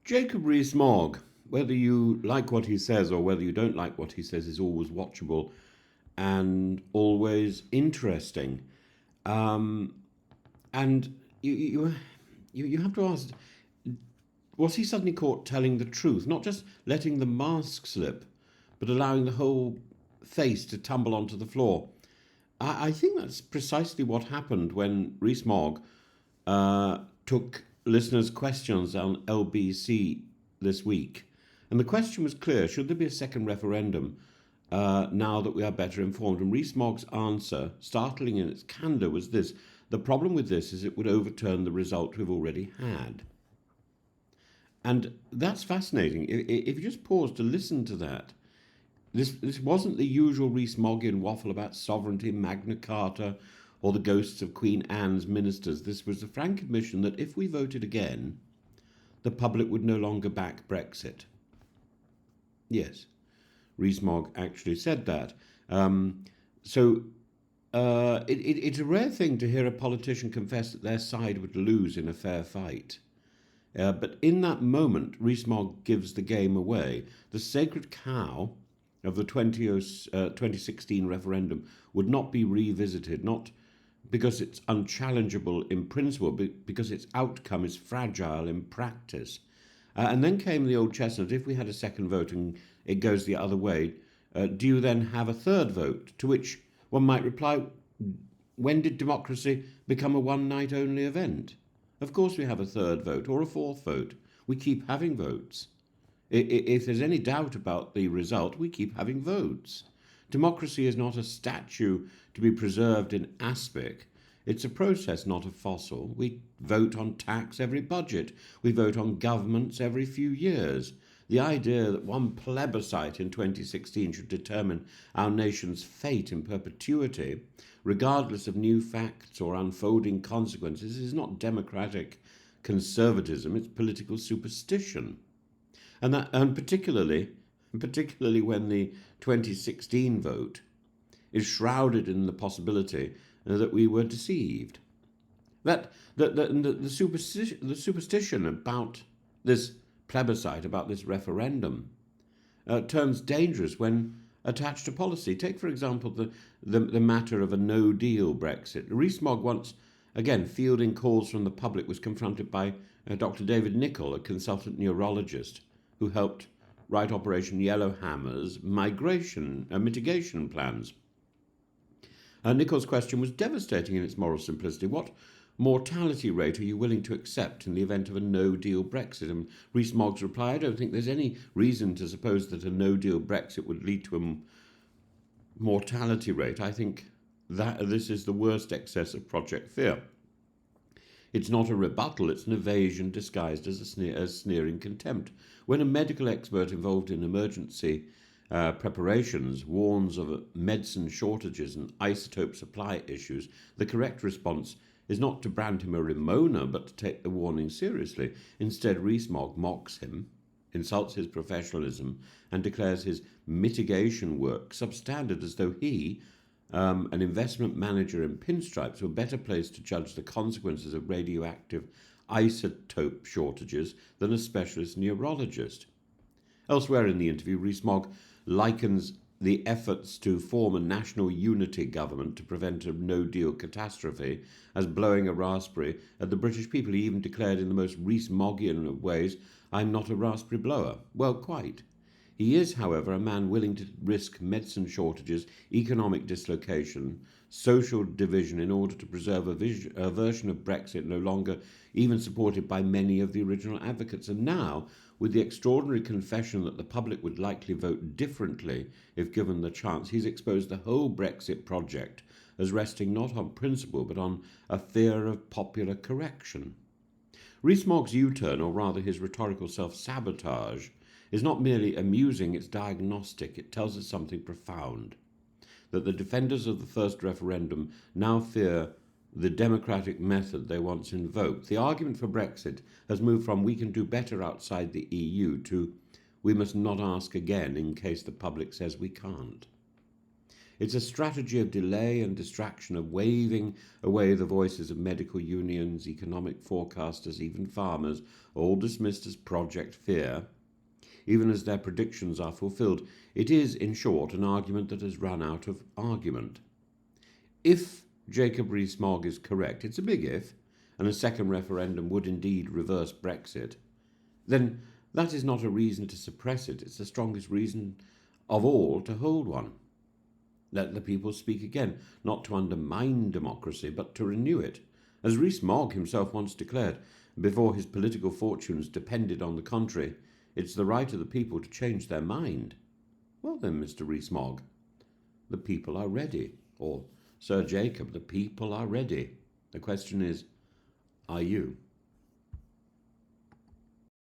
Jacob Rees-Mogg, whether you like what he says or whether you don't like what he says, is always watchable and always interesting. Um, and you have to ask, was he suddenly caught telling the truth, not just letting the mask slip, but allowing the whole face to tumble onto the floor? I think that's precisely what happened when Rees-Mogg took listeners' questions on LBC this week. And the question was clear: should there be a second referendum now that we are better informed? And Rees-Mogg's answer, startling in its candour, was this: the problem with this is it would overturn the result we've already had. And that's fascinating. If you just pause to listen to that, this wasn't the usual Rees-Moggian waffle about sovereignty, Magna Carta, or the ghosts of Queen Anne's ministers. This was the frank admission that if we voted again, the public would no longer back Brexit. Yes, Rees-Mogg actually said that. It's a rare thing to hear a politician confess that their side would lose in a fair fight. But in that moment, Rees-Mogg gives the game away. The sacred cow of the 2016 referendum would not be revisited, not because it's unchallengeable in principle, but because its outcome is fragile in practice. And then came the old chestnut: if we had a second vote and it goes the other way, do you then have a third vote? To which one might reply, when did democracy become a one-night only event? Of course we have a third vote or a fourth vote. We keep having votes. If there's any doubt about the result, we keep having votes. Democracy is not a statue to be preserved in aspic. It's a process, not a fossil. We vote on tax every budget. We vote on governments every few years. The idea that one plebiscite in 2016 should determine our nation's fate in perpetuity, regardless of new facts or unfolding consequences, is not democratic conservatism, it's political superstition. And particularly when the 2016 vote is shrouded in the possibility that we were deceived. The superstition about this plebiscite, about this referendum, turns dangerous when attached to policy. Take, for example, the matter of a no-deal Brexit. Rees-Mogg once, again, fielding calls from the public, was confronted by Dr. David Nicholl, a consultant neurologist who helped write Operation Yellowhammer's mitigation plans. Nicholl's question was devastating in its moral simplicity. What mortality rate are you willing to accept in the event of a no-deal Brexit? And Rees-Mogg's reply: I don't think there's any reason to suppose that a no-deal Brexit would lead to a mortality rate. I think that this is the worst excess of Project Fear. It's not a rebuttal, it's an evasion disguised as sneering contempt. When a medical expert involved in emergency preparations warns of medicine shortages and isotope supply issues, the correct response is not to brand him a Ramona, but to take the warning seriously. Instead, Rees-Mogg mocks him, insults his professionalism, and declares his mitigation work substandard, as though he, an investment manager in pinstripes, were better placed to judge the consequences of radioactive isotope shortages than a specialist neurologist. Elsewhere in the interview, Rees-Mogg likens the efforts to form a national unity government to prevent a no-deal catastrophe as blowing a raspberry at the British people. He even declared in the most Rees-Moggian of ways, I'm not a raspberry blower. Well, quite. He is, however, a man willing to risk medicine shortages, economic dislocation, social division in order to preserve a version of Brexit no longer even supported by many of the original advocates. And now, with the extraordinary confession that the public would likely vote differently if given the chance, he's exposed the whole Brexit project as resting not on principle but on a fear of popular correction. Rees-Mogg's U-turn, or rather his rhetorical self-sabotage, is not merely amusing, it's diagnostic. It tells us something profound: that the defenders of the first referendum now fear the democratic method they once invoked. The argument for Brexit has moved from we can do better outside the EU to we must not ask again in case the public says we can't. It's a strategy of delay and distraction, of waving away the voices of medical unions, economic forecasters, even farmers, all dismissed as Project Fear, even as their predictions are fulfilled. It is, in short, an argument that has run out of argument. If Jacob Rees-Mogg is correct, it's a big if, and a second referendum would indeed reverse Brexit, then that is not a reason to suppress it. It's the strongest reason of all to hold one. Let the people speak again, not to undermine democracy, but to renew it. As Rees-Mogg himself once declared, before his political fortunes depended on the contrary, it's the right of the people to change their mind. Well then, Mr. Rees-Mogg, the people are ready. Or, Sir Jacob, the people are ready. The question is, are you?